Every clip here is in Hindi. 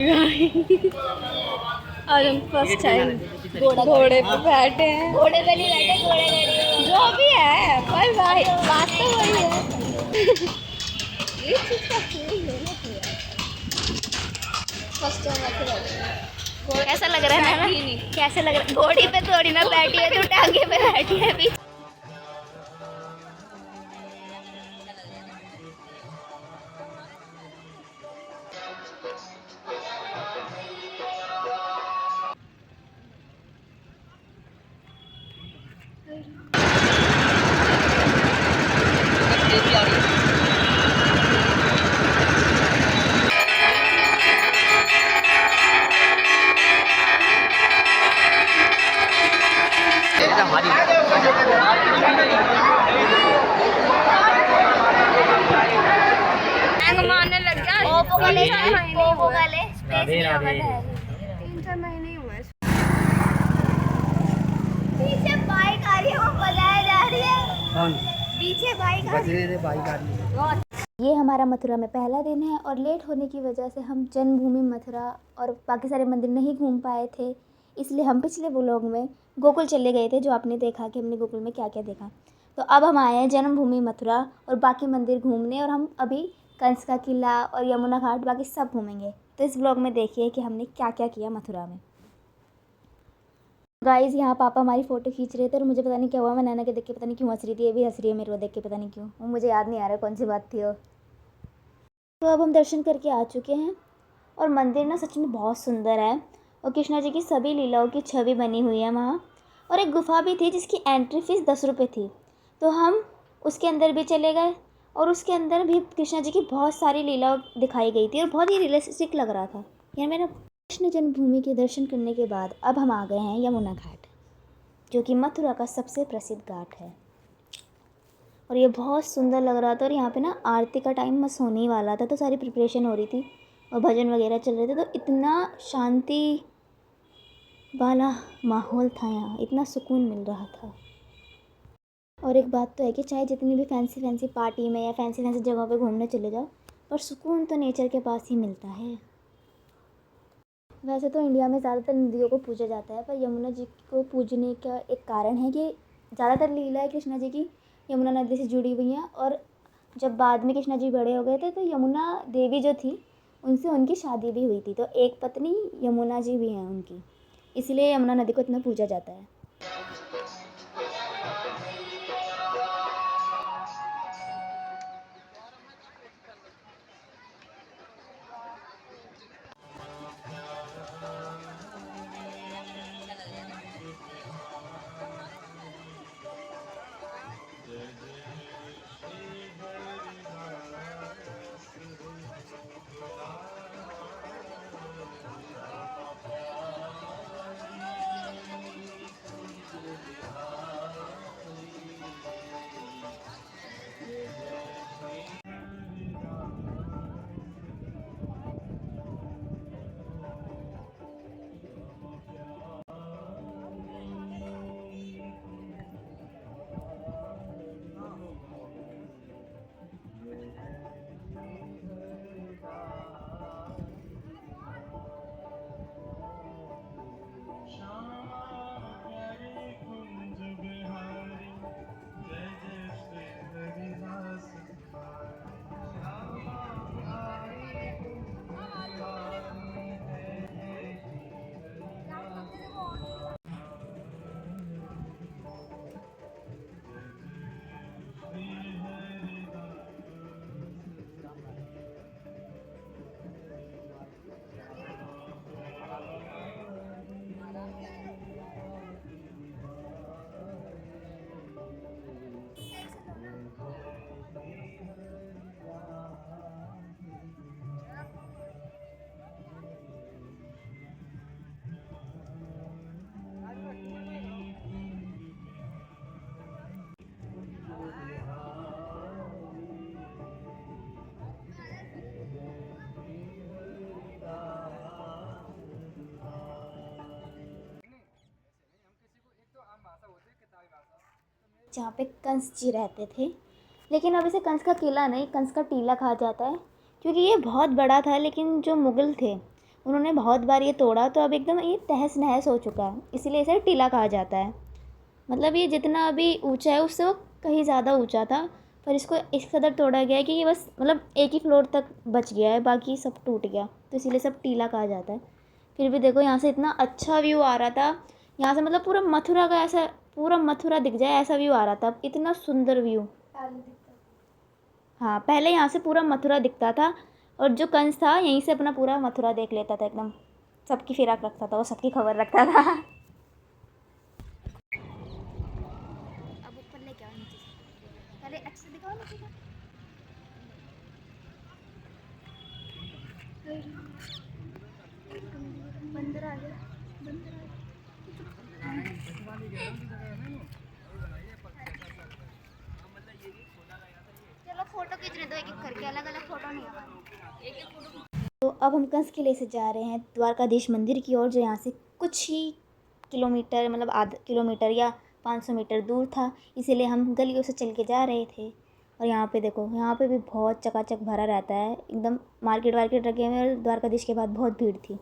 और हम फर्स्ट टाइम घोड़े पे बैठे हैं। घोड़े पे नहीं बैठे, घोड़े गाड़ी जो भी है पर भाई बात तो वही है। ये चीज़ का फील लेना चाहिए। फर्स्ट टाइम ऐसे बैठे। कैसा लग रहा है ना? कैसा लग रहा है? घोड़ी पे थोड़ी ना बैठी है, तू टांगे पे बैठी है अभी। मारने लग गया। ओप्पो का ले, ओप्पो का ले, स्पेस नहीं होगा। 3-4 महीने ही हुए। पीछे बाइक आ रही है, वो बजाए जा रही है। कौन? पीछे बाइक आ रही है। बाइक आ रही है। ये हमारा मथुरा में पहला दिन है और लेट होने की वजह से हम जन्मभूमि मथुरा और बाकी सारे मंदिर नहीं घूम पाए थे। इसलिए हम पिछले व्लॉग में गोकुल चले गए थे, जो आपने देखा कि हमने गोकुल में क्या क्या देखा। तो अब हम आए हैं जन्मभूमि मथुरा और बाकी मंदिर घूमने, और हम अभी कंस का किला और यमुना घाट बाकी सब घूमेंगे। तो इस व्लॉग में देखिए कि हमने क्या क्या किया मथुरा में। गाइस, यहाँ पापा हमारी फ़ोटो खींच रहे थे और मुझे पता नहीं क्या हुआ, मैं नैना के देख के पता नहीं क्यों हंस रही थी। ये भी हंस रही है मेरे को देख के, पता नहीं क्यों, वो मुझे याद नहीं आ रहा कौन सी बात थी वो। तो अब हम दर्शन करके आ चुके हैं और मंदिर ना सच में बहुत सुंदर है और कृष्णा जी की सभी लीलाओं की छवि बनी हुई है वहाँ। और एक गुफ़ा भी थी जिसकी एंट्री फ़ीस 10 रुपये थी, तो हम उसके अंदर भी चले गए और उसके अंदर भी कृष्णा जी की बहुत सारी लीलाओं दिखाई गई थी और बहुत ही रियलिस्टिक लग रहा था। यार मेरा कृष्ण जन्मभूमि के दर्शन करने के बाद अब हम आ गए हैं यमुना घाट, जो कि मथुरा का सबसे प्रसिद्ध घाट है और ये बहुत सुंदर लग रहा था। और यहाँ पे ना आरती का टाइम बस होने ही वाला था, तो सारी प्रिपरेशन हो रही थी और भजन वगैरह चल रहे थे, तो इतना शांति वाला माहौल था यहाँ, इतना सुकून मिल रहा था। और एक बात तो है कि चाहे जितनी भी फैंसी फैंसी पार्टी में या फैंसी फैंसी जगहों पे घूमने चले जाओ, पर सुकून तो नेचर के पास ही मिलता है। वैसे तो इंडिया में ज़्यादातर नदियों को पूजा जाता है, पर यमुना जी को पूजने का एक कारण है कि ज़्यादातर लीला है कृष्णा जी की यमुना नदी से जुड़ी हुई हैं। और जब बाद में कृष्णा जी बड़े हो गए थे तो यमुना देवी जो थी उनसे उनकी शादी भी हुई थी, तो एक पत्नी यमुना जी भी हैं उनकी, इसलिए यमुना नदी को इतना पूजा जाता है। जहाँ पे कंस जी रहते थे, लेकिन अब इसे कंस का किला नहीं, कंस का टीला कहा जाता है, क्योंकि ये बहुत बड़ा था। लेकिन जो मुग़ल थे उन्होंने बहुत बार ये तोड़ा तो अब एकदम ये तहस नहस हो चुका है, इसीलिए इसे टीला कहा जाता है। मतलब ये जितना अभी ऊंचा है उससे वो कहीं ज़्यादा ऊंचा था, पर इसको इस कदर तोड़ा गया है कि ये बस मतलब एक ही फ्लोर तक बच गया है, बाकी सब टूट गया, तो इसीलिए सब टीला कहा जाता है। फिर भी देखो यहाँ से इतना अच्छा व्यू आ रहा था, यहाँ से मतलब पूरा मथुरा का ऐसा पूरा मथुरा दिख जाए ऐसा व्यू आ रहा था, इतना सुंदर व्यू। हाँ, पहले यहाँ से पूरा मथुरा दिखता था, और जो कंस था यहीं से अपना पूरा मथुरा देख लेता था, एकदम सबकी फिराक रखता था, वो सबकी खबर रखता था। अब ऊपर लेके आओ नीचे से, पहले अच्छे से दिखाओ नीचे का। बंदर आ गया, बंदर आ गया। चलो फोटो खींचने दो, एक एक करके, अलग अलग फोटो नहीं हमारे, एक एक फोटो। तो अब हम कंस किले से जा रहे हैं द्वारकाधीश मंदिर की ओर, जो यहाँ से कुछ ही किलोमीटर मतलब आधा किलोमीटर या 500 मीटर दूर था, इसीलिए हम गलियों से चल के जा रहे थे। और यहाँ पे देखो, यहाँ पे भी बहुत चकाचक भरा रहता है, एकदम मार्केट वार्केट लगे हुए हैं, और द्वारकाधीश के बाद बहुत भीड़ थी।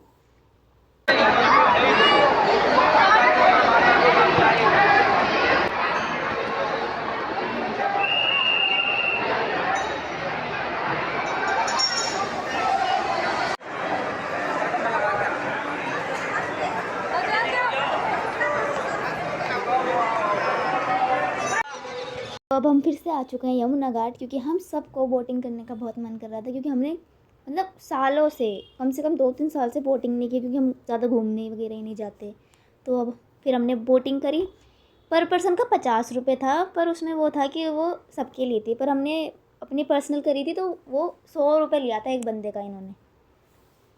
तो अब हम फिर से आ चुके हैं यमुना घाट, क्योंकि हम सबको बोटिंग करने का बहुत मन कर रहा था, क्योंकि हमने मतलब सालों से कम 2-3 साल से बोटिंग नहीं की, क्योंकि हम ज़्यादा घूमने वगैरह ही नहीं जाते। तो अब फिर हमने बोटिंग करी। पर पर्सन का 50 रुपये था, पर उसमें वो था कि वो सबके लिए थी, पर हमने अपनी पर्सनल करी थी तो वो 100 रुपये लिया था एक बंदे का इन्होंने।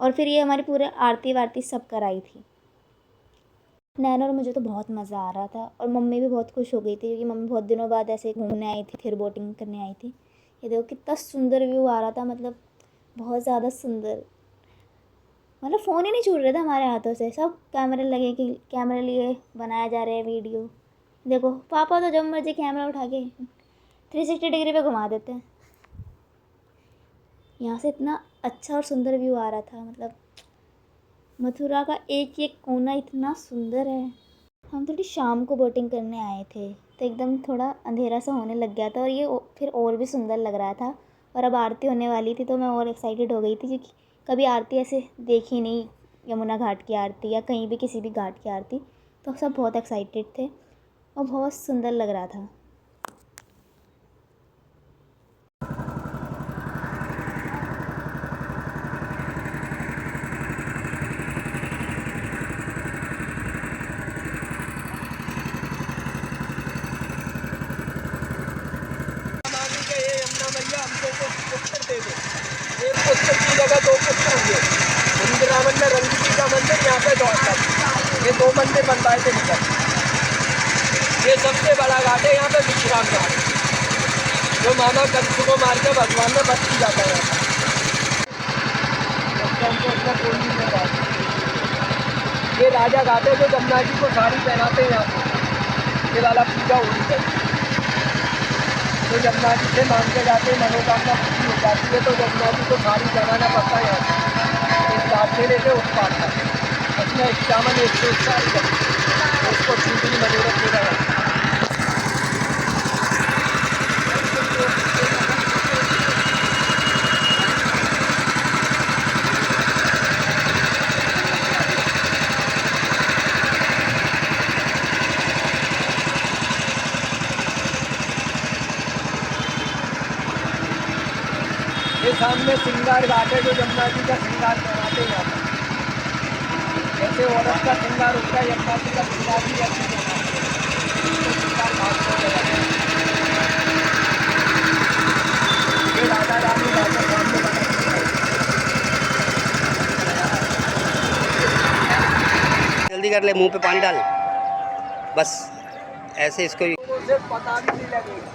और फिर ये हमारी पूरे आरती वारती सब कराई थी। नैना और मुझे तो बहुत मज़ा आ रहा था, और मम्मी भी बहुत खुश हो गई थी, क्योंकि मम्मी बहुत दिनों बाद ऐसे घूमने आई थी, फिर बोटिंग करने आई थी। ये देखो कितना सुंदर व्यू आ रहा था, मतलब बहुत ज़्यादा सुंदर, मतलब फ़ोन ही नहीं छूट रहे थे हमारे हाथों से, सब कैमरे लगे कि कैमरे लिए बनाया जा रहा है वीडियो। देखो पापा तो जब मर्जी कैमरा उठा के 360 डिग्री पे घुमा देते हैं। यहाँ से इतना अच्छा और सुंदर व्यू आ रहा था, मतलब मथुरा का एक एक कोना इतना सुंदर है। हम थोड़ी शाम को बोटिंग करने आए थे, तो एकदम थोड़ा अंधेरा सा होने लग गया था, और ये फिर और भी सुंदर लग रहा था। और अब आरती होने वाली थी, तो मैं और एक्साइटेड हो गई थी, क्योंकि कभी आरती ऐसे देखी नहीं, यमुना घाट की आरती या कहीं भी किसी भी घाट की आरती। तो सब बहुत एक्साइटेड थे और बहुत सुंदर लग रहा था। एक पुस्तक की जगह 2 पुस्तक होंगे। वृंदावन में रंग जी का मंदिर, यहाँ पे द्वारका, ये 2 मंदिर बनवाए थे निकल। ये सबसे बड़ा घाट है, यहाँ पे विश्राम घाट, जो मामा कंस को मार के भगवान ने बच जाता है। ये राजा घाट है, जो जमुना जी को साड़ी पहनाते हैं। यहाँ पे ये वाला पूजा होनी चाहिए, तो जमुना जी से मांग के जाते मनोकामना पूरी हो जाती है, तो जमुना जी को साड़ी पहनाना पड़ता है। इस घाट से लेके उस पार तक उसमें 51-101 साड़ी है, उसको छूटनी मनोरथ हो रहा है। ये सामने श्रृंगार घाट है, जो जमुना जी का श्रृंगार कराते हैं। जैसे औरत का श्रृंगार होता है, यमुना जी का श्रृंगार भी ऐसे श्रृंगार घाट को लगाते हैं। ये राधा रानी राजा सामने जल्दी कर ले, मुंह पे पानी डाल, बस ऐसे इसको पता भी नहीं लगेगा।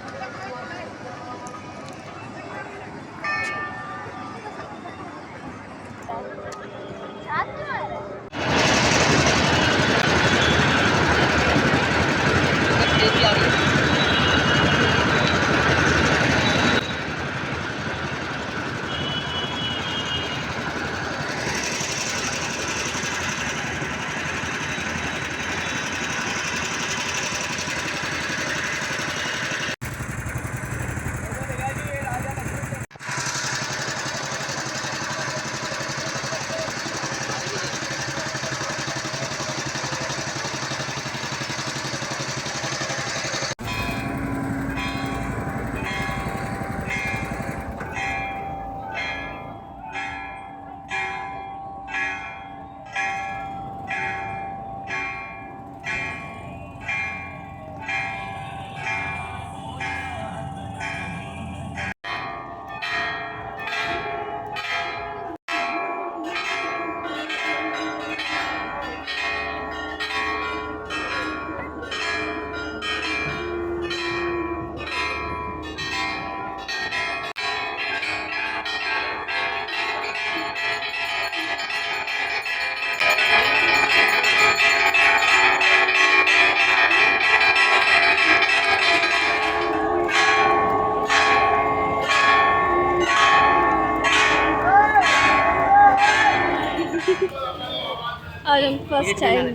और हम फर्स्ट टाइम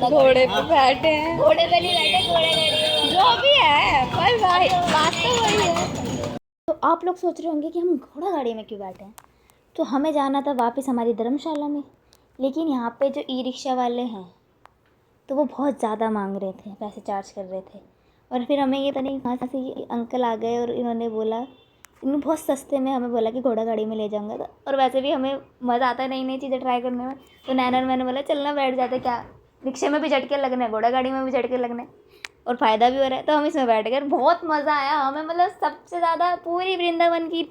घोड़े पे बैठे हैं। घोड़े पे नहीं बैठे, घोड़े गाड़ी। जो भी है पर भाई बात तो वही है। तो आप लोग सोच रहे होंगे कि हम घोड़ा गाड़ी में क्यों बैठे हैं। तो हमें जाना था वापस हमारी धर्मशाला में, लेकिन यहाँ पे जो ई रिक्शा वाले हैं तो वो बहुत ज़्यादा मांग रहे थे, पैसे चार्ज कर रहे थे। और फिर हमें ये पता नहीं कहाँ से ये अंकल आ गए और इन्होंने बोला, इन्होंने बहुत सस्ते में हमें बोला कि घोड़ा गाड़ी में ले जाऊँगा। तो और वैसे भी हमें मज़ा आता है नई नई चीज़ें ट्राई करने में। तो नैना और मैंने बोला चलना बैठ जाते, क्या रिक्शे में भी झटके लगने, घोड़ा गाड़ी में भी झटके लगने और फ़ायदा भी हो रहा है। तो हम इसमें बैठ गए, बहुत मज़ा आया हमें। मतलब सबसे ज़्यादा पूरी वृंदावन की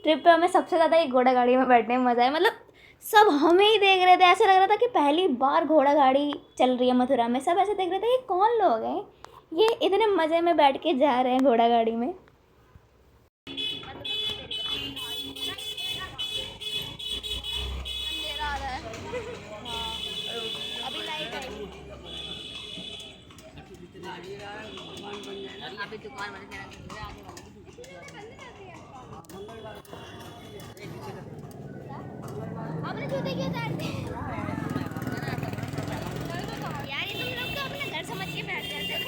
ट्रिप पे हमें सबसे ज़्यादा एक घोड़ा गाड़ी में बैठने में मज़ा आया। मतलब सब हमें ही देख रहे थे, ऐसा लग रहा था कि पहली बार घोड़ा गाड़ी चल रही है मथुरा में। सब ऐसे देख रहे थे ये कौन लोग हैं, ये इतने मज़े में बैठ के जा रहे हैं घोड़ा गाड़ी में। हमने जूते क्यों उतारते हैं? यार ये तुम लोग तो अपना घर समझ के बैठ जाते हो।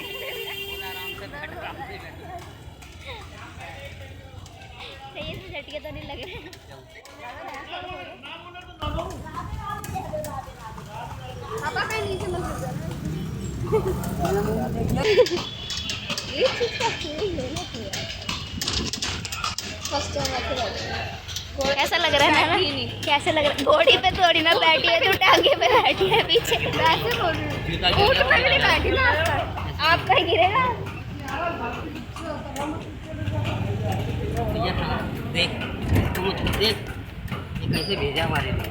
सही से झटके तो नहीं लग रहे। पापा कहीं नीचे मत गिर जाना। ये चीज़ का फील लेना चाहिए। फर्स्ट टाइम ऐसे बैठे। कैसा लग रहा है ना, कैसे लग रहा है? घोड़ी पे थोड़ी ना बैठी है, तो टांगे पे बैठी है पीछे। वैसे बोल रही हूँ, ऊँट पे भी नहीं बैठी ना आपका गिरेगा। देख तू देख ये कैसे भेजा हमारे लिए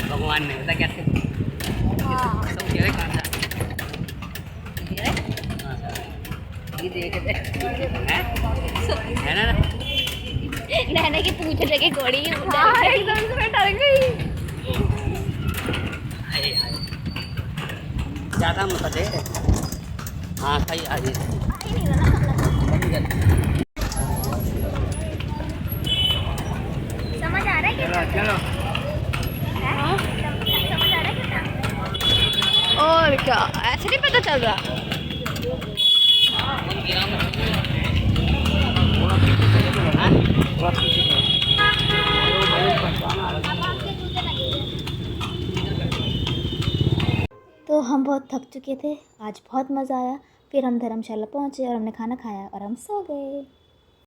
भगवान ने, पता कैसे सब गिरे कहाँ था ये देख है ना नैना की पूछ लगे घोड़ी एकदम से मैं डर गई। ज़्यादा मत दे। हाँ सही आ गई। समझ आ रहा है क्या? चलो समझ आ रहा है कितना? और क्या ऐसे नहीं पता चल रहा। तो हम बहुत थक चुके थे, आज बहुत मज़ा आया। फिर हम धर्मशाला पहुँचे और हमने खाना खाया और हम सो गए।